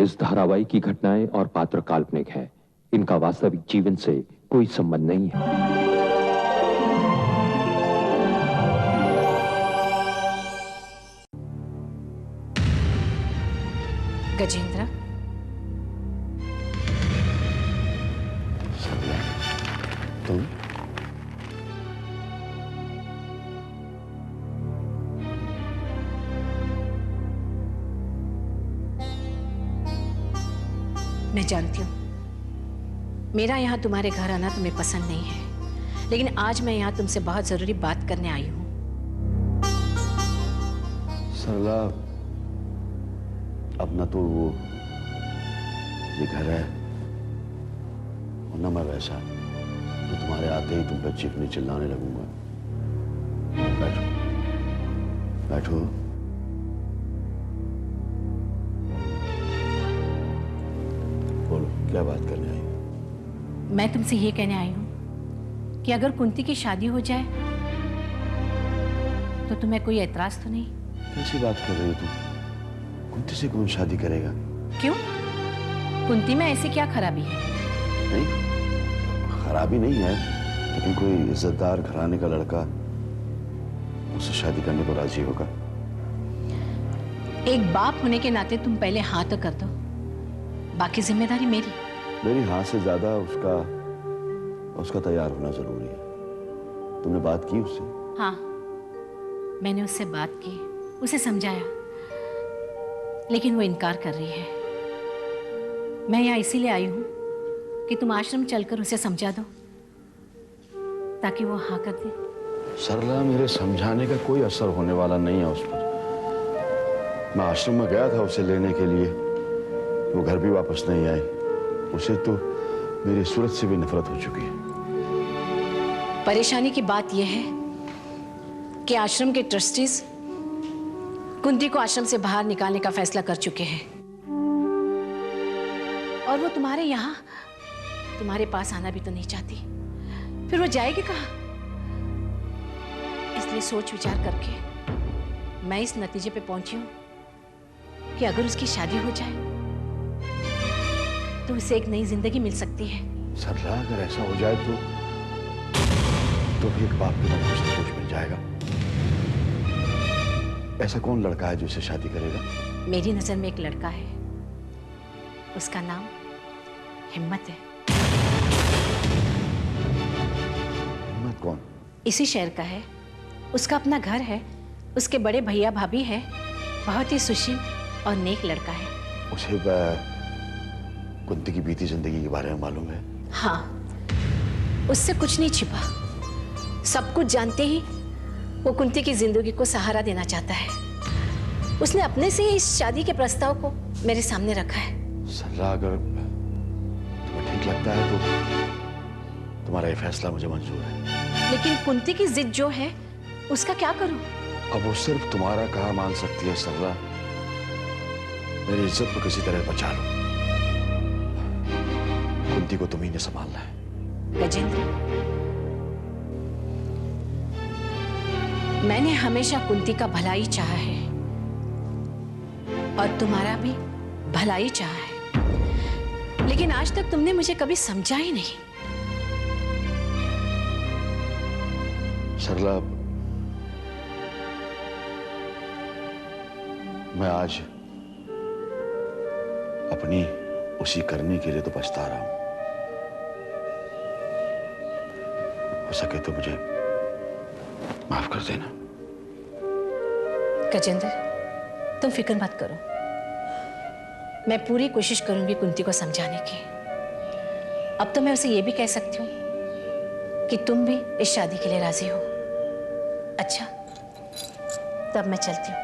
इस धारावाहिक की घटनाएं और पात्र काल्पनिक है। इनका वास्तविक जीवन से कोई संबंध नहीं है। गजेंद्र, तुम मैं जानती हूँ मेरा यहाँ तुम्हारे घर आना तुम्हें पसंद नहीं है, लेकिन आज मैं यहाँ तुमसे बहुत जरूरी बात करने आई हूँ। सरला, अब ना तो वो ये घर है और ना मैं वैसा तो तुम्हारे आते ही तुम पर चीखने चिल्लाने लगूंगा। बैठो बैठो। बोलो, क्या बात करने आई हो? मैं तुमसे ये कहने आई हूँ कि अगर कुंती की शादी हो जाए तो तुम्हें कोई ऐतराज तो नहीं? कैसी बात कर रही हो तुम? कुंती से कौन शादी करेगा? क्यों? कुंती में ऐसी क्या खराबी है? नहीं, खराबी नहीं है, लेकिन कोई इज्जतदार घराने का लड़का उससे शादी करने को राजी होगा। एक बाप होने के नाते तुम पहले हाँ तो कर दो, बाकी जिम्मेदारी मेरी। मेरी हाँ से ज्यादा उसका तैयार होना जरूरी है। तुमने बात की उससे? हाँ, मैंने उससे बात की, उसे समझाया, लेकिन वो इनकार कर रही है। मैं यहाँ इसीलिए आई हूँ कि तुम आश्रम चलकर उसे समझा दो ताकि वो हाँ कर दे। सरला, मेरे समझाने का कोई असर होने वाला नहीं है उस पर। मैं आश्रम में गया था उसे लेने के लिए, वो घर भी वापस नहीं आई। उसे तो मेरी सूरत से भी नफरत हो चुकी है। परेशानी की बात यह है कि आश्रम के ट्रस्टीज कुंती को आश्रम से बाहर निकालने का फैसला कर चुके हैं और वो तुम्हारे यहाँ तुम्हारे पास आना भी तो नहीं चाहती। फिर वो जाएगी कहाँ? इसलिए सोच विचार करके मैं इस नतीजे पे पहुंची हूं कि अगर उसकी शादी हो जाए तो उसे एक नई जिंदगी मिल सकती है। सरला, अगर ऐसा हो जाए तो भी एक बाप को कुछ संतोष मिल जाएगा। ऐसा कौन लड़का है जो इसे शादी करेगा? मेरी नजर में एक लड़का है, उसका नाम हिम्मत है। हिम्मत कौन? इसी शहर का है, उसका अपना घर है, उसके बड़े भैया भाभी है, बहुत ही सुशील और नेक लड़का है। उसे कुंती की बीती जिंदगी के बारे में मालूम है? हाँ, उससे कुछ नहीं छिपा। सब कुछ जानते ही वो कुंती की जिंदगी को सहारा देना चाहता है। उसने अपने से ही इस शादी के प्रस्ताव को मेरे सामने रखा है। सरला, अगर तुम्हें ठीक लगता है तो तुम्हारा ये फैसला मुझे मंजूर है। लेकिन कुंती की जिद जो है उसका क्या करूं? अब वो सिर्फ तुम्हारा कहा मान सकती है सरला। मेरी इज्जत को किसी तरह बचा लो। कुंती को तुम्ही ने संभालना है। गजेंद्र, मैंने हमेशा कुंती का भलाई चाहा है और तुम्हारा भी भलाई चाहा है, लेकिन आज तक तुमने मुझे कभी समझा ही नहीं। सरला, मैं आज अपनी उसी करने के लिए तो पछता रहा हूं। हो सके तो मुझे माफ कर देना। गजेंद्र, तुम फिक्र मत करो, मैं पूरी कोशिश करूंगी कुंती को समझाने की। अब तो मैं उसे ये भी कह सकती हूँ कि तुम भी इस शादी के लिए राजी हो। अच्छा, तब मैं चलती हूँ।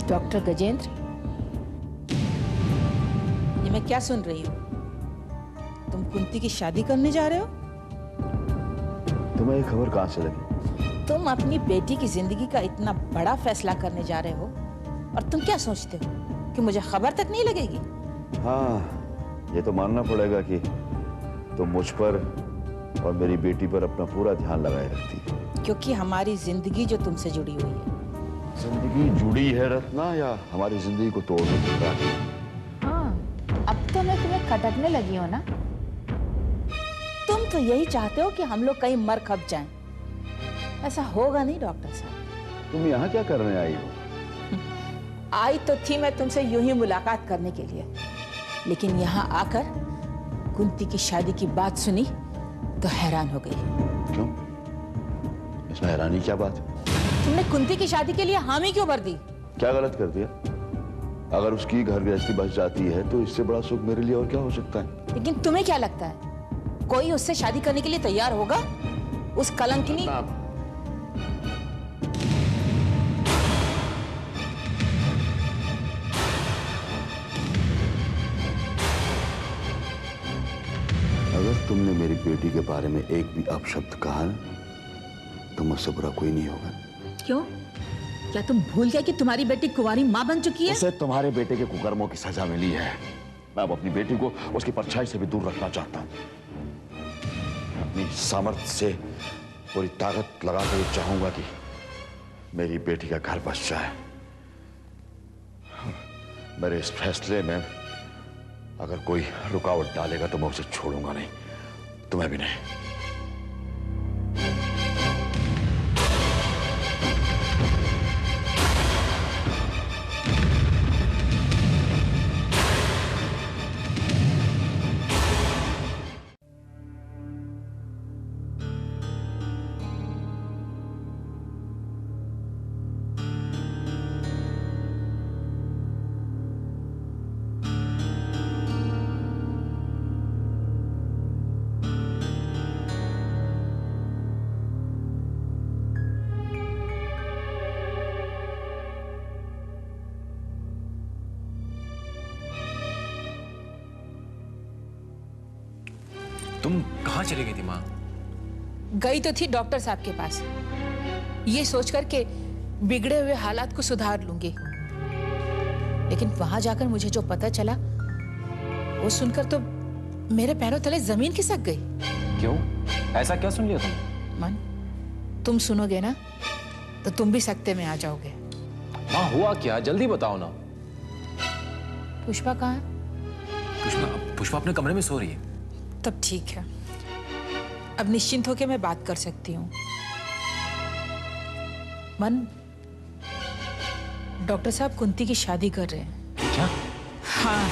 डॉक्टर गजेंद्र, ये मैं क्या सुन रही हूँ? तुम कुंती की शादी करने जा रहे हो? तुम्हें ये खबर कहाँ से लगी? तुम अपनी बेटी की जिंदगी का इतना बड़ा फैसला करने जा रहे हो और तुम क्या सोचते हो कि मुझे खबर तक नहीं लगेगी? हाँ, ये तो मानना पड़ेगा कि तुम मुझ पर और मेरी बेटी पर अपना पूरा ध्यान लगाए रखती है। क्योंकि हमारी जिंदगी जो तुमसे जुड़ी हुई है। जिंदगी जुड़ी है रत्ना, या हमारी जिंदगी को तोड़ने की बात है? हाँ, अब तो मैं तुम्हें खटकने लगी हूँ ना। तुम तो यही चाहते हो कि हम लोग कहीं मर खप जाएं। ऐसा होगा नहीं डॉक्टर साहब। तुम यहाँ क्या करने आई हो? आई तो थी मैं तुमसे यूं ही मुलाकात करने के लिए, लेकिन यहाँ आकर कुंती की शादी की बात सुनी तो हैरान हो गई। क्यों? इसमें हैरानी क्या बात है? तुमने कुंती की शादी के लिए हामी क्यों भर दी? क्या गलत कर दिया? अगर उसकी घर गृहस्थी बच जाती है तो इससे बड़ा सुख मेरे लिए और क्या हो सकता है? लेकिन तुम्हें क्या लगता है कोई उससे शादी करने के लिए तैयार होगा? उस कलंकिनी अगर तुमने मेरी बेटी के बारे में एक भी अपशब्द कहा तो मुझसे बुरा कोई नहीं होगा। क्यों? क्या तुम भूल गए कि तुम्हारी बेटी कुंवारी मां बन चुकी है? उसे तुम्हारे बेटे के कुकर्मों की सजा मिली है। मैं अब अपनी बेटी को उसकी परछाई से भी दूर रखना चाहता हूँ। अपनी सामर्थ्य से पूरी ताकत लगाकर ये चाहूंगा कि मेरी बेटी का घर बच जाए। मेरे इस फैसले में अगर कोई रुकावट डालेगा तो मैं उसे छोड़ूंगा नहीं, तुम्हें भी नहीं। तुम कहाँ चली गई थी माँ? गई तो थी डॉक्टर साहब के पास, ये सोचकर के बिगड़े हुए हालात को सुधार लूंगी। लेकिन वहां जाकर मुझे जो पता चला वो सुनकर तो मेरे पैरों तले जमीन खिसक गई। क्यों? ऐसा क्या सुन लिया तुमने? मन, तुम सुनोगे ना तो तुम भी सकते में आ जाओगे। माँ हुआ क्या? जल्दी बताओ ना। पुष्पा कहाँ है? पुष्पा अपने कमरे में सो रही है। तब ठीक है, अब निश्चिंत होकर मैं बात कर सकती हूँ। मन, डॉक्टर साहब कुंती की शादी कर रहे हैं। क्या? हाँ,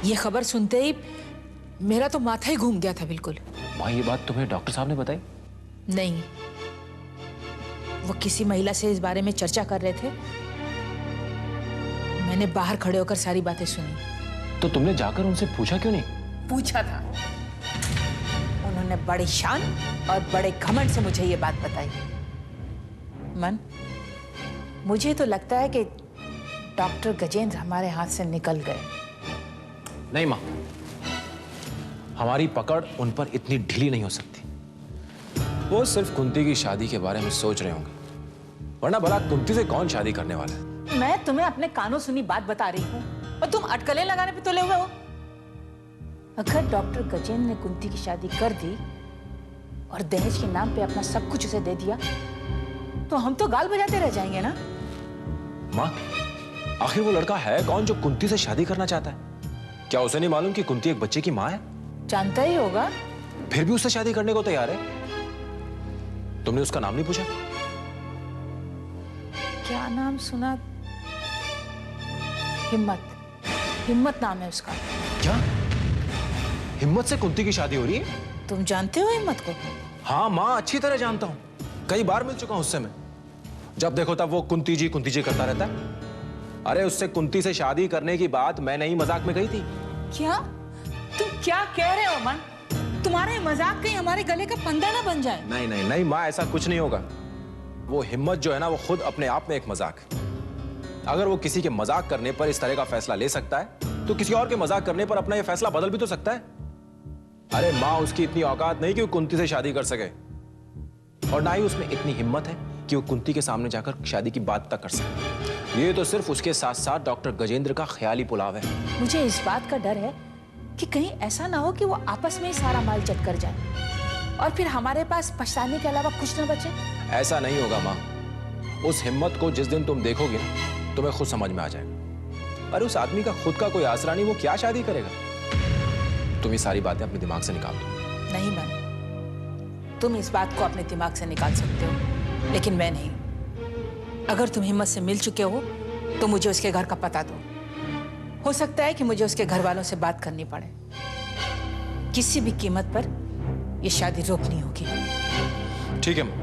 ये खबर सुनते ही मेरा तो माथा ही घूम गया था बिल्कुल। माँ ये बात तुम्हें डॉक्टर साहब ने बताई? नहीं, वो किसी महिला से इस बारे में चर्चा कर रहे थे। मैंने बाहर खड़े होकर सारी बातें सुनी। तो तुमने जाकर उनसे पूछा क्यों नहीं? पूछा था, उन्होंने बड़ी शान और बड़े घमंड से मुझे ये बात बताई। मन, मुझे तो लगता है कि डॉक्टर गजेंद्र हमारे हाथ से निकल गए। नहीं माँ, हमारी पकड़ उन पर इतनी ढीली नहीं हो सकती। वो सिर्फ कुंती की शादी के बारे में सोच रहे होंगे, वरना भला कुंती से कौन शादी करने वाला है? मैं तुम्हें अपने कानों सुनी बात बता रही हूँ और तुम अटकलें लगाने पे तुले हुए हो। अगर डॉक्टर गजेंद्र ने कुंती की शादी कर दी और दहेज के नाम पे अपना सब कुछ उसे दे दिया तो हम तो गाल बजाते रह जाएंगे ना। माँ, आखिर वो लड़का है कौन जो कुंती से शादी करना चाहता है? क्या उसे नहीं मालूम कि कुंती एक बच्चे की माँ है? जानता ही होगा। फिर भी उससे शादी करने को तैयार है। तुमने उसका नाम नहीं पूछा? क्या नाम सुना? हिम्मत। हिम्मत नाम है उसका। क्या? हिम्मत से कुंती की शादी हो रही है? तुम जानते हो हिम्मत को? हाँ माँ, अच्छी तरह जानता हूँ। कई बार मिल चुका हूं उससे मैं। जब देखो तब वो कुंती जी करता रहता है। अरे उससे कुंती से शादी करने की बात मैं नहीं मजाक में कही थी। क्या? तुम क्या कह रहे हो मन? तुम्हारे मजाक कहीं हमारे गले का फंदा ना बन जाए। नहीं नहीं नहीं माँ, ऐसा कुछ नहीं होगा। वो हिम्मत जो है ना, वो खुद अपने आप में एक मजाक है। अगर वो किसी के मजाक करने पर इस तरह का फैसला ले सकता है तो किसी और के मजाक करने पर अपना ये फैसला बदल भी तो सकता है। अरे माँ उसकी इतनी औकात नहीं कि वो कुंती से शादी कर सके, और ना ही उसमें इतनी हिम्मत है कि वो कुंती के सामने जाकर शादी की बात तक कर सके। ये तो सिर्फ उसके साथ साथ डॉक्टर गजेंद्र का ख्याली पुलाव है। मुझे इस बात का डर है कि कहीं ऐसा ना हो कि वो आपस में ही सारा माल चट कर जाए और फिर हमारे पास पछताने के अलावा कुछ ना बचे। ऐसा नहीं होगा माँ। उस हिम्मत को जिस दिन तुम देखोगी ना, तुम्हें खुद समझ में आ जाएगा। अरे उस आदमी का खुद का कोई आसरा नहीं, वो क्या शादी करेगा? तुम ये सारी बातें अपने दिमाग से निकाल दो। नहीं मैम, तुम इस बात को अपने दिमाग से निकाल सकते हो, लेकिन मैं नहीं। अगर तुम हिम्मत से मिल चुके हो तो मुझे उसके घर का पता दो। हो सकता है कि मुझे उसके घर वालों से बात करनी पड़े। किसी भी कीमत पर यह शादी रोकनी होगी। ठीक है माँ,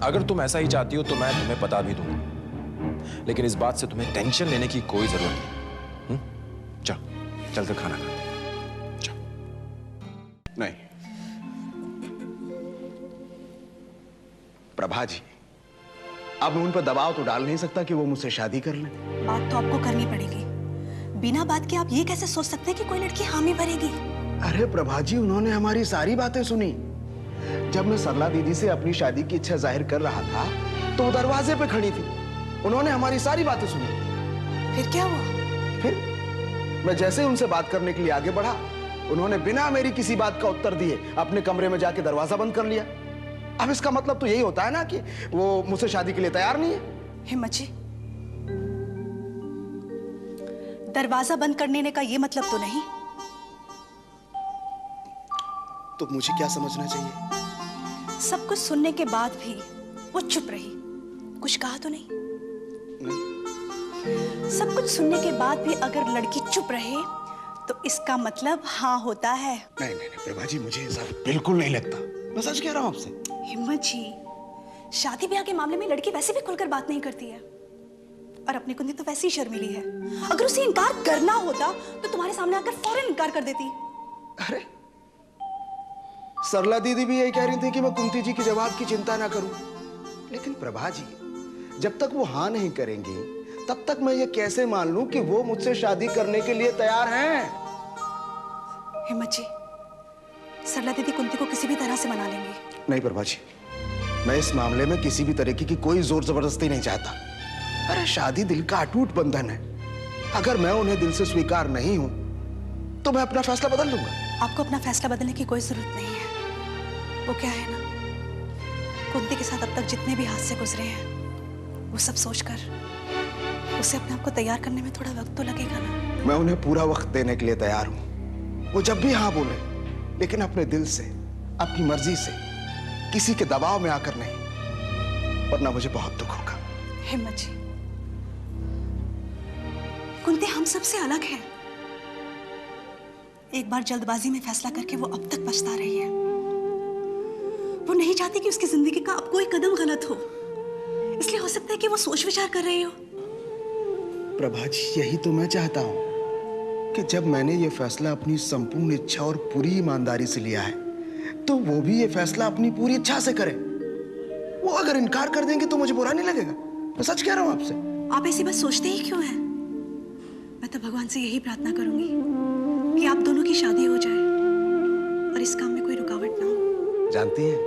अगर तुम ऐसा ही चाहती हो तो मैं तुम्हें बता भी दूंगा, लेकिन इस बात से तुम्हें टेंशन लेने की कोई जरूरत नहीं। चल चल कर खाना खा। नहीं प्रभा जी, अब मैं उन पर दबाव तो डाल नहीं सकता कि वो मुझसे शादी कर लें। बात तो आपको करनी पड़ेगी। बिना बात के आप ये कैसे सोच सकते हैं कि कोई लड़की हामी भरेगी? अरे प्रभा जी, उन्होंने हमारी सारी बातें सुनी। जब मैं सरला दीदी से अपनी शादी की इच्छा जाहिर कर रहा था तो वो दरवाजे पे खड़ी थी। उन्होंने हमारी सारी बातें सुनी। फिर क्या हुआ? फिर मैं जैसे उनसे बात करने के लिए आगे बढ़ा, उन्होंने बिना मेरी किसी बात का उत्तर दिए अपने कमरे में जाके दरवाजा बंद कर लिया। अब इसका मतलब तो यही होता है ना कि वो मुझसे शादी के लिए तैयार नहीं है। हिम्मत जी, दरवाजा बंद करने का ये मतलब तो नहीं। तो मुझे क्या समझना चाहिए? सब कुछ सुनने के बाद भी वो चुप रही, कुछ कहा तो नहीं? सब कुछ सुनने के बाद भी अगर लड़की चुप रहे तो इसका मतलब हाँ होता है। नहीं नहीं प्रभा जी, मुझे ऐसा बिल्कुल नहीं लगता। मैं सच कह रहा हूं आपसे। हिम्मत जी, शादी ब्याह के मामले में लड़की वैसे भी खुलकर बात नहीं करती है, और अपनी कुंती तो वैसे ही शर्मीली है। अगर उसे इनकार करना होता तो तुम्हारे सामने आकर फौरन इनकार कर देती। अरे सरला दीदी भी यही कह रही थी कि मैं कुंती जी के जवाब की चिंता ना करूं, लेकिन प्रभा जी, जब तक वो हाँ नहीं करेंगी तब तक मैं ये कैसे मान लूं कि वो मुझसे शादी करने के लिए तैयार हैं? हिम्मत जी, सरला दीदी कुंती को किसी भी तरह से मना लेंगी। नहीं प्रभा जी, मैं इस मामले में किसी भी तरीके की कोई जोर जबरदस्ती नहीं चाहता। अरे शादी दिल का अटूट बंधन है। अगर मैं उन्हें दिल से स्वीकार नहीं हूं तो मैं अपना फैसला बदल लूंगा। आपको अपना फैसला बदलने की कोई जरूरत नहीं है। वो क्या है ना, कुंती के साथ अब तक जितने भी हादसे गुजरे हैं वो सब सोचकर उसे अपने आप को तैयार करने में थोड़ा वक्त तो लगेगा ना। मैं उन्हें पूरा वक्त देने के लिए तैयार हूं। वो जब भी हाँ बोले, लेकिन अपने दिल से, अपनी मर्जी से, किसी के दबाव में आकर नहीं, वरना मुझे बहुत दुख होगा। हिम्मत जी, कुंती हम सबसे अलग है। एक बार जल्दबाजी में फैसला करके वो अब तक पछता रही है। वो नहीं चाहती कि उसकी जिंदगी का अब कोई कदम गलत हो, इसलिए हो सकता है कि वो सोच विचार कर रही हो। प्रभा जी, यही तो मैं चाहता हूं कि जब मैंने ये फैसला अपनी संपूर्ण इच्छा और पूरी ईमानदारी से लिया है तो वो भी ये फैसला अपनी पूरी इच्छा से करे। वो अगर इनकार कर देंगे तो मुझे बुरा नहीं लगेगा। मैं सच कह रहा हूं आपसे। आप ऐसी बात सोचते ही क्यों हैं? मैं तो भगवान से यही प्रार्थना करूंगी कि आप दोनों की शादी हो जाए और इस काम में कोई रुकावट ना हो। जानती हैं,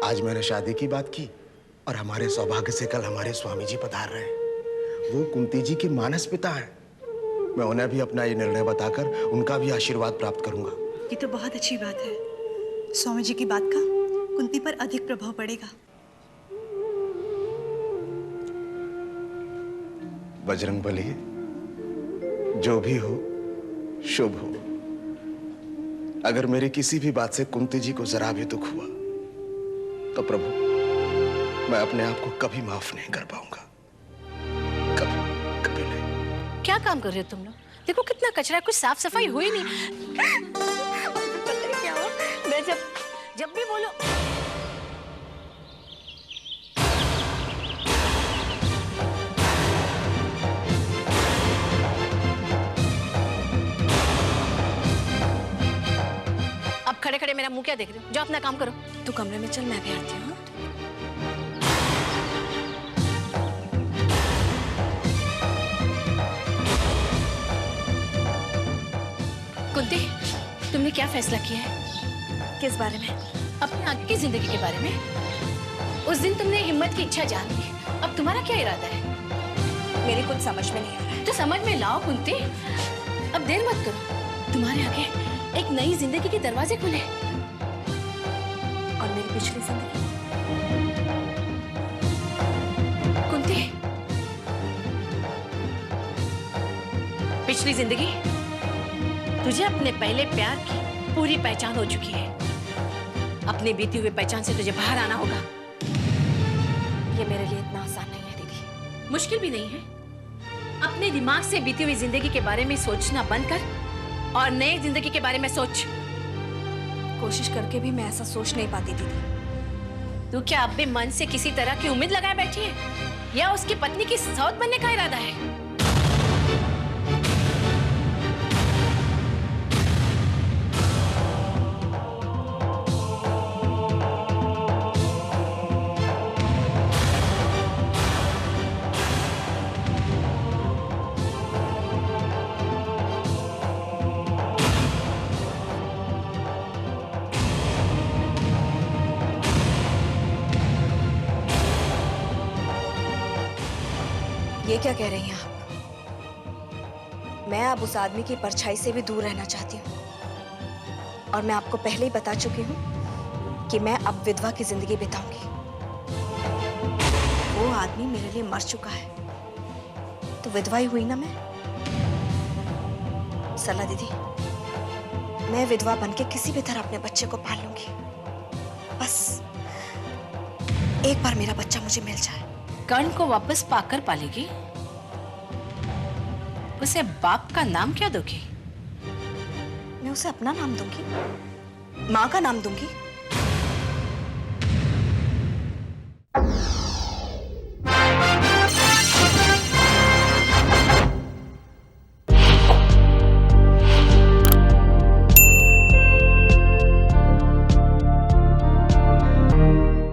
आज मैंने शादी की बात की और हमारे सौभाग्य से कल हमारे स्वामी जी पधार रहे हैं। वो कुंती जी के मानस पिता हैं। मैं उन्हें भी अपना ये निर्णय बताकर उनका भी आशीर्वाद प्राप्त करूंगा। ये तो बहुत अच्छी बात है। स्वामी जी की बात का कुंती पर अधिक प्रभाव पड़ेगा। बजरंगबली, जो भी हो शुभ हो। अगर मेरी किसी भी बात से कुंती जी को जरा भी दुख हुआ तो प्रभु, मैं अपने आप को कभी माफ नहीं कर पाऊंगा। कभी कभी नहीं। क्या काम कर रहे हो तुम लोग? देखो कितना कचरा है, कुछ साफ सफाई हुई नहीं। पता है क्या हो, मैं जब भी बोलो अब खड़े खड़े मेरा मुंह क्या देख रहे हो? जाओ अपना काम करो। तू कमरे में चल, मैं भी आती हूँ। कुंती, तुमने क्या फैसला किया है? किस बारे में? अपने आगे की जिंदगी के बारे में। उस दिन तुमने हिम्मत की इच्छा जान ली, अब तुम्हारा क्या इरादा है? मेरी कुछ समझ में नहीं आ रहा है। तो समझ में लाओ कुंती, अब देर मत करो। तुम्हारे आगे एक नई जिंदगी के दरवाजे खुले। और मेरी पिछली जिंदगी? कुंती, पिछली जिंदगी तुझे अपने पहले प्यार की पूरी पहचान हो चुकी है। अपने बीती हुए पहचान से तुझे बाहर आना होगा। ये मेरे लिए इतना आसान नहीं है दीदी। मुश्किल भी नहीं है। अपने दिमाग से बीती हुई जिंदगी के बारे में सोचना बंद कर और नई जिंदगी के बारे में सोच। कोशिश करके भी मैं ऐसा सोच नहीं पाती दीदी। तू क्या अब भी मन से किसी तरह की उम्मीद लगाए बैठी है या उसकी पत्नी की सौत बनने का इरादा है? ये क्या कह रही हैं आप? मैं अब उस आदमी की परछाई से भी दूर रहना चाहती हूँ। और मैं आपको पहले ही बता चुकी हूँ कि मैं अब विधवा की जिंदगी बिताऊंगी। वो आदमी मेरे लिए मर चुका है, तो विधवा ही हुई ना मैं। सला दीदी, मैं विधवा बनके किसी भी तरह अपने बच्चे को पाल लूंगी। बस एक बार मेरा बच्चा मुझे मिल जाए। कर्ण को वापस पाकर पालेगी? उसे बाप का नाम क्या दोगी? मैं उसे अपना नाम दूंगी, माँ का नाम दूंगी।